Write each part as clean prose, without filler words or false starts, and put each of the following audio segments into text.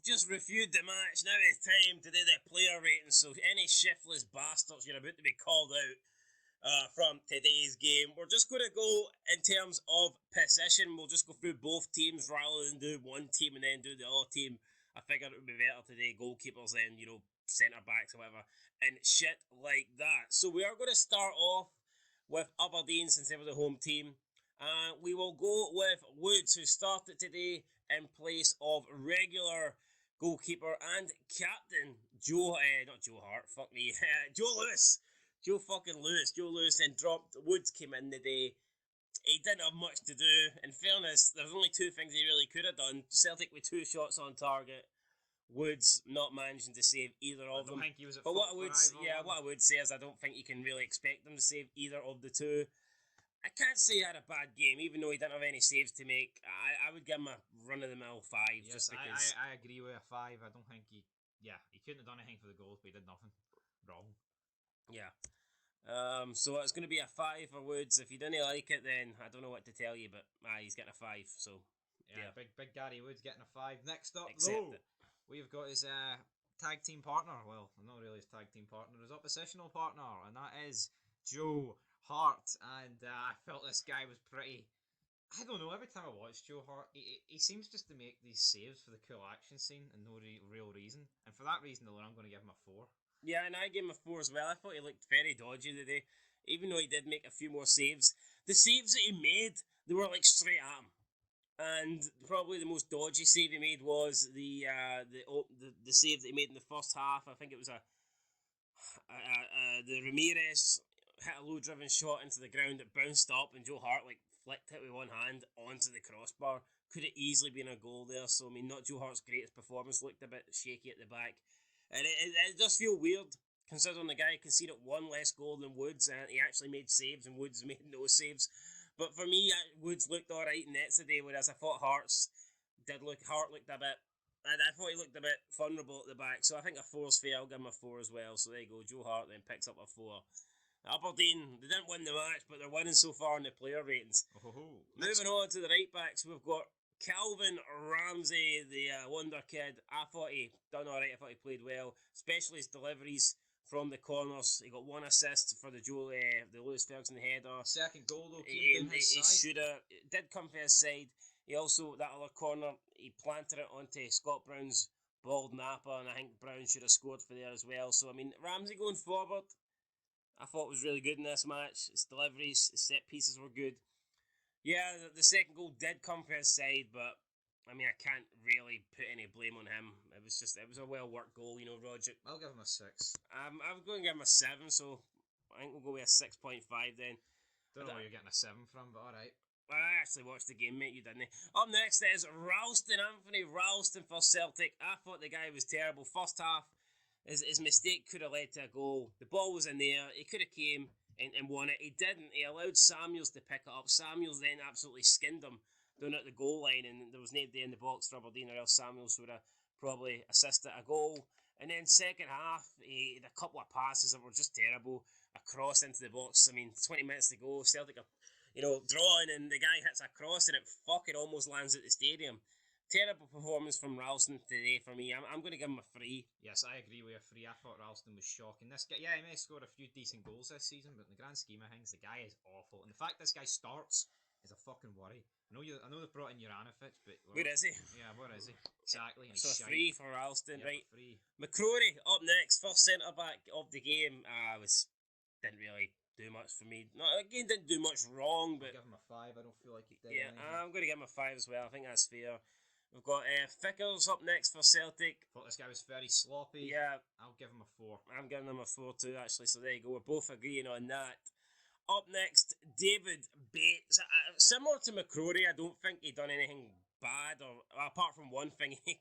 just reviewed the match. Now it's time to do the player ratings. So any shiftless bastards you're about to be called out from today's game. We're just going to go in terms of position. We'll just go through both teams rather than do one team and then do the other team. I figured it would be better today, goalkeepers then, centre backs or whatever, and shit like that. So we are going to start off with Aberdeen since they were the home team. We will go with Woods, who started today in place of regular goalkeeper and captain not Joe Hart, fuck me, Joe Lewis. Joe Lewis then dropped. Woods came in today. He didn't have much to do. In fairness, there's only two things he really could have done. Celtic with 2 shots on target. Woods not managing to save either of them. I don't think he was at but fault what I would say is I don't think you can really expect them to save either of the two. I can't say he had a bad game, even though he didn't have any saves to make. I would give him a run-of-the-mill 5, yes, just because... I agree with a 5. I don't think he couldn't have done anything for the goals, but he did nothing wrong. Yeah. So it's going to be a 5 for Woods. If you didn't like it, then I don't know what to tell you, but he's getting a 5, so... Yeah. Big Gary Woods getting a 5. Next up, Accept it. We've got his tag team partner. Well, not really his tag team partner, his oppositional partner, and that is Joe Hart. And I felt this guy was pretty... I don't know, every time I watch Joe Hart, he seems just to make these saves for the cool action scene and no real reason. And for that reason alone, I'm going to give him a 4. Yeah, and I gave him a 4 as well. I thought he looked very dodgy today, even though he did make a few more saves. The saves that he made, they were like straight at him. And probably the most dodgy save he made was the save that he made in the first half. I think it was the Ramirez hit a low-driven shot into the ground that bounced up, and Joe Hart flicked it with one hand onto the crossbar. Could have easily been a goal there. So I mean, not Joe Hart's greatest performance. Looked a bit shaky at the back, and it does feel weird considering the guy conceded 1 less goal than Woods, and he actually made saves, and Woods made no saves. But for me, Woods looked alright in nets today, whereas I thought Hart looked a bit... I thought he looked a bit vulnerable at the back, so I think a 4's fair. I'll give him a 4 as well. So there you go, Joe Hart then picks up a 4. Aberdeen, they didn't win the match, but they're winning so far in the player ratings. Moving on to the right backs, we've got Calvin Ramsey, the wonder kid. I thought he done alright. I thought he played well, especially his deliveries from the corners. He got 1 assist for the Lewis Ferguson header. Second goal though came from his side. It did come from his side. He also, that other corner, he planted it onto Scott Brown's bald napper, and I think Brown should have scored for there as well. So I mean, Ramsey going forward, I thought was really good in this match. His deliveries, his set pieces were good. Yeah, the second goal did come from his side, but I mean, I can't really put any blame on him. It was a well-worked goal, Roger. I'll give him a 6. I'm going to give him a 7, so I think we'll go with a 6.5 then. Don't know where you're getting a 7 from, but alright. I actually watched the game, mate, you didn't. Up next is Anthony Ralston for Celtic. I thought the guy was terrible. First half, his mistake could have led to a goal. The ball was in there. He could have came and won it. He didn't. He allowed Samuels to pick it up. Samuels then absolutely skinned him down at the goal line, and there was nobody in the box for Aberdeen, or else Samuels would have probably assisted a goal. And then second half, he had a couple of passes that were just terrible. A cross into the box. I mean, 20 minutes to go. Celtic are, drawing, and the guy hits a cross, and it fucking almost lands at the stadium. Terrible performance from Ralston today for me. I'm going to give him a 3. Yes, I agree with a 3. I thought Ralston was shocking. This guy, he may have scored a few decent goals this season, but in the grand scheme of things, the guy is awful. And the fact this guy starts is a fucking worry. I know they've brought in Juranovic, but... Where is he? Yeah, where is he? Exactly. And so 3 for Ralston, right? 3. McCrory up next, first centre-back of the game. Didn't really do much for me. No, again, didn't do much wrong, but... I'll give him a 5. I don't feel like he did anything. I'm going to give him a 5 as well. I think that's fair. We've got Vickers up next for Celtic. Thought this guy was very sloppy. Yeah. I'll give him a 4. I'm giving him a 4 too, actually, so there you go. We're both agreeing on that. Up next, David Bates. Similar to McCrory, I don't think he done anything bad, or apart from one thing, he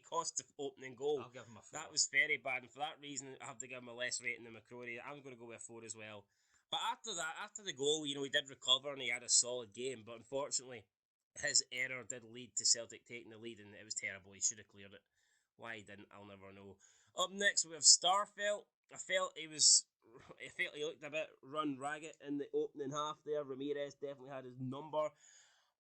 cost the opening goal. I'll give him a 4. That was very bad, and for that reason, I have to give him a less rating than McCrory. I'm going to go with a 4 as well. But after that, after the goal, he did recover and he had a solid game, but unfortunately, his error did lead to Celtic taking the lead, and it was terrible. He should have cleared it. Why he didn't, I'll never know. Up next, we have Starfelt. I felt he looked a bit run ragged in the opening half there. Ramirez definitely had his number.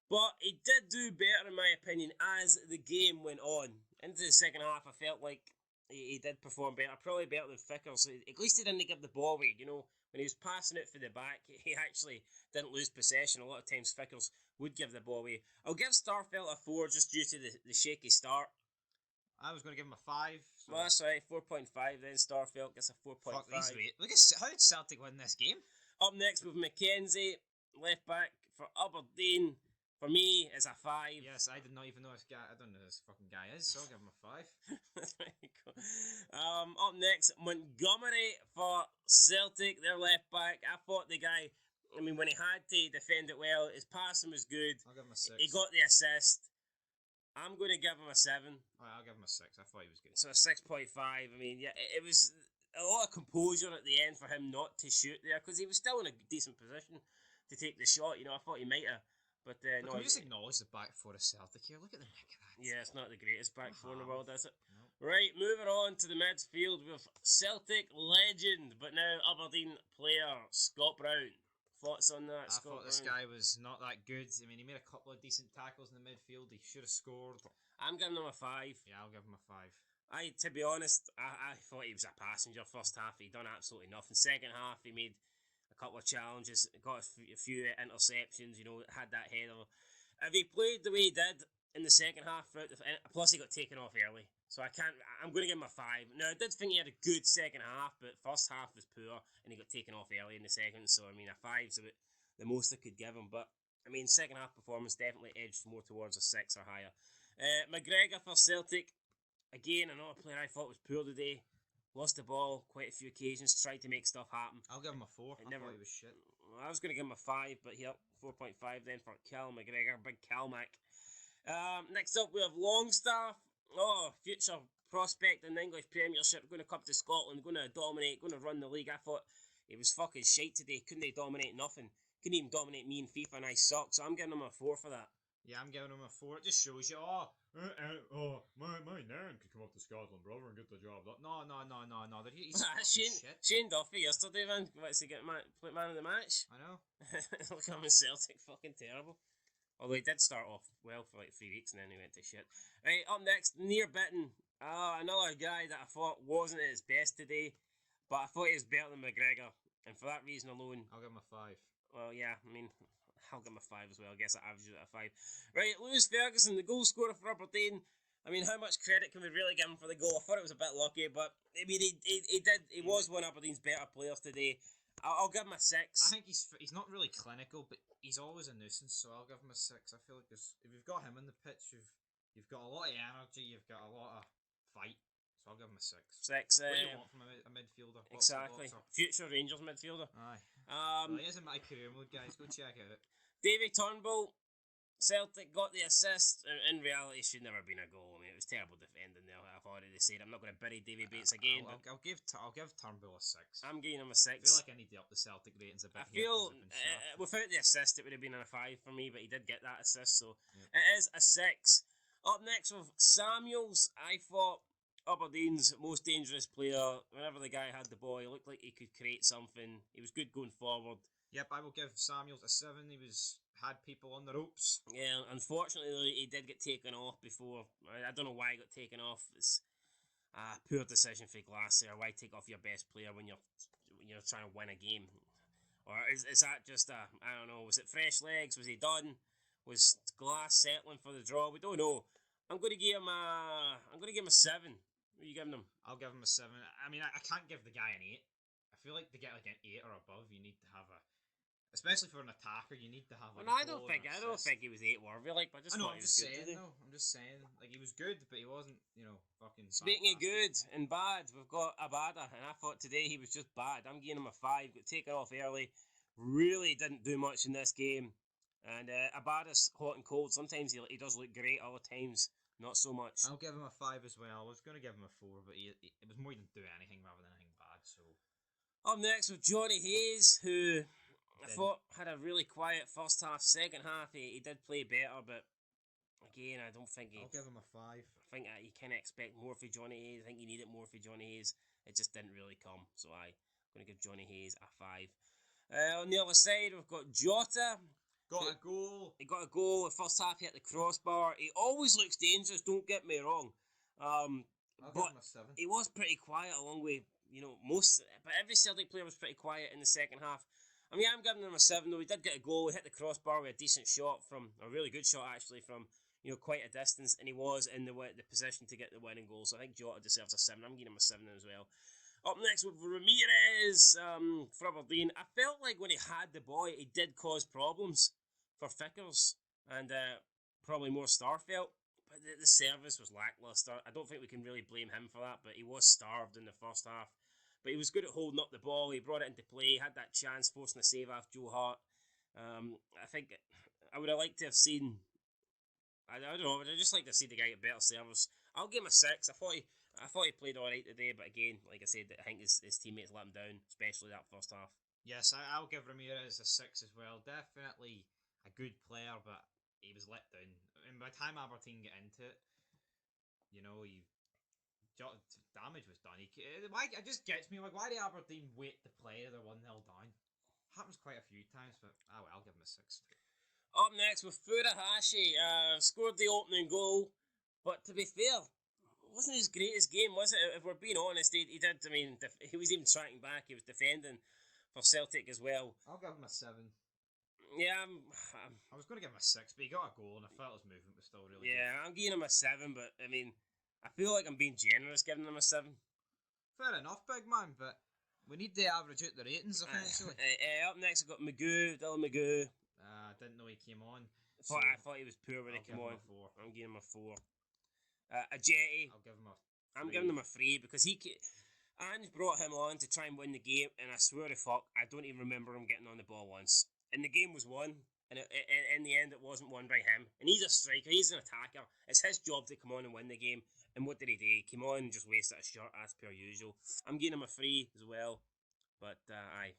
But he did do better, in my opinion, as the game went on. into the second half, I felt like he did perform better, probably better than Vickers. At least he didn't give the ball away, you know. When he was passing it for the back, he actually didn't lose possession. A lot of times Vickers would give the ball away. I'll give Starfelt a 4 just due to the shaky start. I was going to give him a 5. So. Well, that's right, 4.5 then. Starfelt gets a 4.5. Fuck, these rate. Look at how did Celtic win this game? Up next with McKenzie, left back for Aberdeen. For me, it's a 5. Yes, I did not even know this guy. I don't know who this fucking guy is, so I'll give him a 5. There you go. Up next, Montgomery for Celtic, their left back. I thought the guy, I mean, when he had to defend it well, his passing was good. I'll give him a 6. He got the assist. I'm going to give him a 7. Alright, I'll give him a 6. I thought he was good. So a 6.5. I mean, yeah, it was a lot of composure at the end for him not to shoot there because he was still in a decent position to take the shot. You know, I thought he might have. But no, can we just acknowledge the back four of Celtic here? Look at the neck of that. Yeah, it's not the greatest back four in the world, is it? Nope. Right, moving on to the midfield with Celtic legend, but now Aberdeen player Scott Brown. Thoughts on that, I Scott thought this Brown? guy was not that good. I mean, he made a couple of decent tackles in the midfield. He should have scored. I'm giving him a 5. Yeah, I'll give him a 5. To be honest, I thought he was a passenger. First half, he done absolutely nothing. Second half, he made a couple of challenges, got a few interceptions, you know, had that header. If he played the way he did in the second half, plus he got taken off early, so I'm going to give him a 5. Now, I did think he had a good second half, but first half was poor, and he got taken off early in the second, so I mean, a 5's about the most I could give him, but I mean, second half performance definitely edged more towards a 6 or higher. McGregor for Celtic, again, another player I thought was poor today. Lost the ball quite a few occasions, tried to make stuff happen. I'll give him a 4. I thought he was shit. I was going to give him a 5, but here, 4.5 then for Cal McGregor, big Calmac. Next up, we have Longstaff. Oh, future prospect in the English Premiership, going to come to Scotland, going to dominate, going to run the league. I thought he was fucking shite today. Couldn't he dominate nothing? Couldn't even dominate me in FIFA, and I suck. So I'm giving him a 4 for that. Yeah, I'm giving him a 4. It just shows you, my nan could come up to Scotland, brother, and get the job done. No. He's Shane Duffy yesterday, man. What's he get man of the match? I know. Look at him in Celtic, fucking terrible. Although he did start off well for like 3 weeks and then he went to shit. Right, up next, Near Bitten. Another guy that I thought wasn't at his best today, but I thought he was better than McGregor. And for that reason alone, I'll give him a 5. Well, yeah, I mean, I'll give him a 5 as well. I guess I averaged it at a 5. Right, Lewis Ferguson, the goal scorer for Aberdeen. I mean, how much credit can we really give him for the goal? I thought it was a bit lucky, but I mean, he was one of Aberdeen's better players today. I'll give him a 6. I think he's not really clinical, but he's always a nuisance, so I'll give him a 6. I feel like if you've got him in the pitch, you've got a lot of energy, you've got a lot of fight, so I'll give him a 6. 6. What do you want from a midfielder? Exactly. Future Rangers midfielder. Aye. Well, he is in my career mode, guys. Go check it out. Davy Turnbull, Celtic got the assist. In reality, it should never been a goal. I mean, it was terrible defending there. I've already said I'm not going to bury Davy Bates again. I'll give Turnbull a 6. I'm giving him a 6. I feel like I need to up the Celtic ratings a bit. I feel without the assist, it would have been a 5 for me, but he did get that assist, so it is a 6. Up next with Samuels, I thought Aberdeen's most dangerous player. Whenever the guy had the ball, he looked like he could create something. He was good going forward. Yep, I will give Samuels a 7. He had people on the ropes. Yeah, unfortunately, he did get taken off before. I don't know why he got taken off. It's a poor decision for Glass there. Why take off your best player when you're trying to win a game? Or is that just I don't know, was it fresh legs? Was he done? Was Glass settling for the draw? We don't know. I'm going to give him a 7. What are you giving him? I'll give him a 7. I mean, I can't give the guy an 8. I feel like to get like an 8 or above, you need to have especially for an attacker, you need to have. Like, I don't think he was 8 worthy. Like, but I thought he was good. I'm just saying, like he was good, but he wasn't, fucking. Speaking of good and bad, we've got Abada, and I thought today he was just bad. I'm giving him a 5. Got taken off early. Really didn't do much in this game, and Abada's hot and cold. Sometimes he does look great. Other times, not so much. I'll give him a 5 as well. I was going to give him a 4, but it was more than do anything rather than anything bad. So up next with Johnny Hayes, who I thought had a really quiet first half. Second half, he did play better, but again, I don't think I'll give him a 5. I think you kind of expect more for Johnny Hayes. I think you needed more for Johnny Hayes. It just didn't really come. So I'm going to give Johnny Hayes a 5. On the other side, we've got Jota. Got a goal. He got a goal. The first half, he hit the crossbar. He always looks dangerous, don't get me wrong. I'll But give him a 7. he was pretty quiet along with, but every Celtic player was pretty quiet in the second half. I mean, I'm giving him a 7 though. He did get a goal, he hit the crossbar with a decent shot a really good shot actually from, quite a distance, and he was in the position to get the winning goal. So I think Jota deserves a 7. I'm giving him a 7 as well. Up next with Ramirez for Aberdeen. I felt like when he had the ball, he did cause problems for Vickers and probably more Starfelt. But the service was lacklustre. I don't think we can really blame him for that, but he was starved in the first half. But he was good at holding up the ball. He brought it into play, had that chance, forcing a save off Joe Hart. I think I would have liked to have seen. I don't know. I'd just like to see the guy get better service. I'll give him a 6. I thought he played all right today, but again, like I said, I think his teammates let him down, especially that first half. Yes, I'll give Ramirez a 6 as well. Definitely a good player, but he was let down. And by the time Aberdeen get into it, damage was done. It just gets me, like, why did Aberdeen wait to play? They're 1-0 down. Happens quite a few times, but I'll give him a 6. Up next with Furuhashi, scored the opening goal, but to be fair, it wasn't his greatest game, was it? If we're being honest, he did. I mean, he was even tracking back. He was defending for Celtic as well. I'll give him a 7. Yeah, I was going to give him a 6, but he got a goal, and I felt his movement was still really good. I'm giving him a 7, but I mean, I feel like I'm being generous giving him a 7. Fair enough, big man, but we need to average out the ratings eventually. Up next, I've got Dylan Magoo. I didn't know he came on. I thought he was poor when he came on. I'm giving him a 4. Ajeti. I'm giving him a 3 because Ange brought him on to try and win the game, and I swear to fuck, I don't even remember him getting on the ball once. And the game was won, and in the end, it wasn't won by him. And he's a striker, he's an attacker. It's his job to come on and win the game. And what did he do? He came on and just wasted a shot as per usual. I'm giving him a 3 as well, but I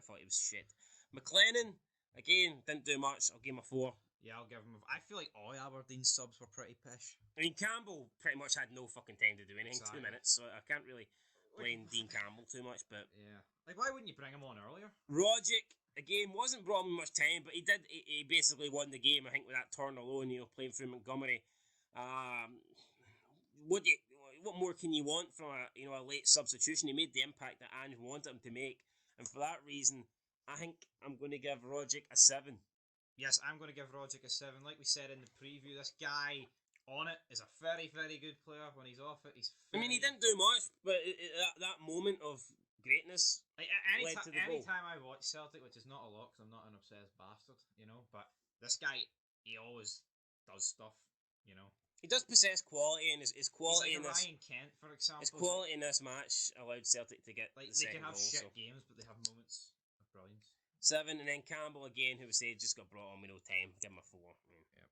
thought he was shit. McLennan. Again, didn't do much. I'll give him a 4. Yeah, I'll give him I feel like all Aberdeen subs were pretty pish. I mean, Campbell pretty much had no fucking time to do anything. Exactly. 2 minutes, so I can't really blame Dean Campbell too much. But yeah, like, why wouldn't you bring him on earlier? Rogic, again, wasn't brought him much time, but he did. He basically won the game, I think, with that turn alone, playing through Montgomery. What more can you want from a late substitution? He made the impact that Ange wanted him to make, and for that reason, I think I'm going to give Rogic a 7. Yes, I'm going to give Rogic a 7. Like we said in the preview, this guy on it is a very, very good player. When he's off it, he's I mean, he didn't do much, but that moment of greatness led to the goal. Anytime I watch Celtic, which is not a lot because I'm not an obsessed bastard, but this guy, he always does stuff, He does possess quality, and his quality he's like in this Ryan Kent, for example. His quality in this match allowed Celtic to get the second goal. They can have shit games, but they have moments of brilliance. 7, and then Campbell again, who said just got brought on with no time. Give him a 4. Yep.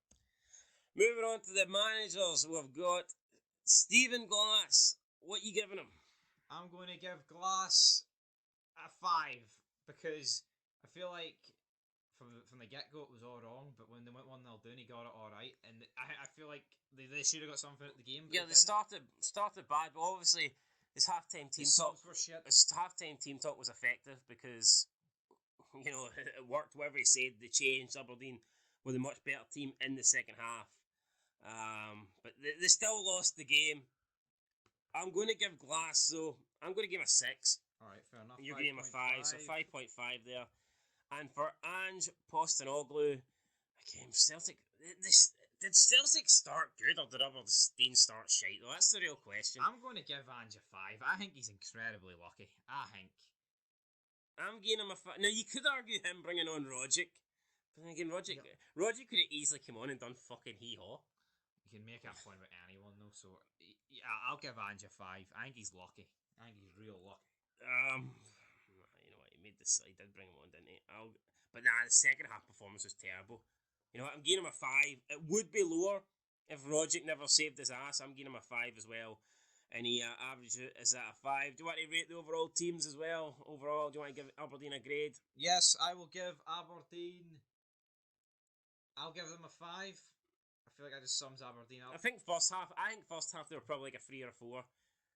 Moving on to the managers, we've got Stephen Glass. What you giving him? I'm going to give Glass a 5 because I feel like from the get-go it was all wrong, but when they went 1-0 down, he got it all right, and I feel like they should have got something at the game. Yeah, they started bad, but obviously his halftime team talk were shit. His halftime team talk was effective because it worked. Whatever he said, they changed. Aberdeen were the much better team in the second half, but they still lost the game. I'm going to give Glass, though. I'm going to give him a 6. All right, fair enough. You're giving him a 5, so 5.5 there. And for Ange Postecoglou, again, Celtic. Did Celtic start good or did Aberdeen start shite? Though that's the real question. I'm going to give Ange a 5. I think he's incredibly lucky. I'm giving him a 5. Now you could argue him bringing on Rogic, but then again, Rogic could have easily come on and done fucking hee-haw. You can make that point with anyone though. So yeah, I'll give Ange a 5. I think he's lucky. I think he's real lucky. You know what? He did bring him on, didn't he? But the second half performance was terrible. You know what? I'm giving him a 5. It would be lower if Rogic never saved his ass. I'm giving him a 5 as well. And he averaged it as at a 5. Do you want to rate the overall teams as well? Overall, do you want to give Aberdeen a grade? Yes, I will give Aberdeen. I'll give them a 5. I feel like that just sums Aberdeen up. I think first half they were probably like a 3 or a 4.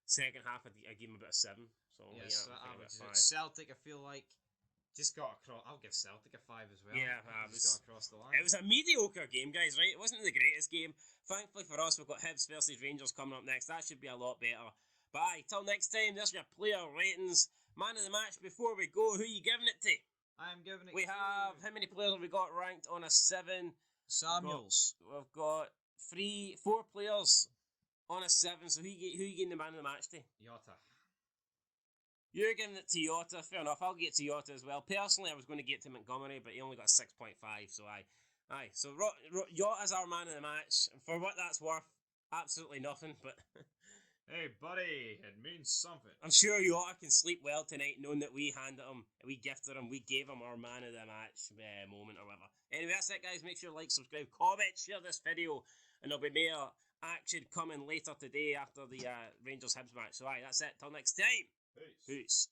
Second half, I give them about a 7. So yes, yeah, Celtic, I feel like Just got across. I'll give Celtic a 5 as well. Yeah, Just got across the line. it was a mediocre game, guys, right? It wasn't the greatest game. Thankfully for us, we've got Hibs versus Rangers coming up next. That should be a lot better. But aye, till next time, there's your player ratings. Man of the match, before we go, who are you giving it to? I'm giving it We have, how many players have we got ranked on a 7? Samuels. We've got 4 players on a 7. So who you giving the man of the match to? Jota. You're giving it to Jota. Fair enough. I'll get to Jota as well. Personally, I was going to get to Montgomery, but he only got 6.5. So aye. So Jota's our man of the match. For what that's worth, absolutely nothing. But hey, buddy, it means something. I'm sure Jota can sleep well tonight, knowing that we gifted him, we gave him our man of the match moment or whatever. Anyway, that's it, guys. Make sure to like, subscribe, comment, share this video, and there'll be more action coming later today after the Rangers Hibs match. So aye, that's it. Till next time. Peace. Peace.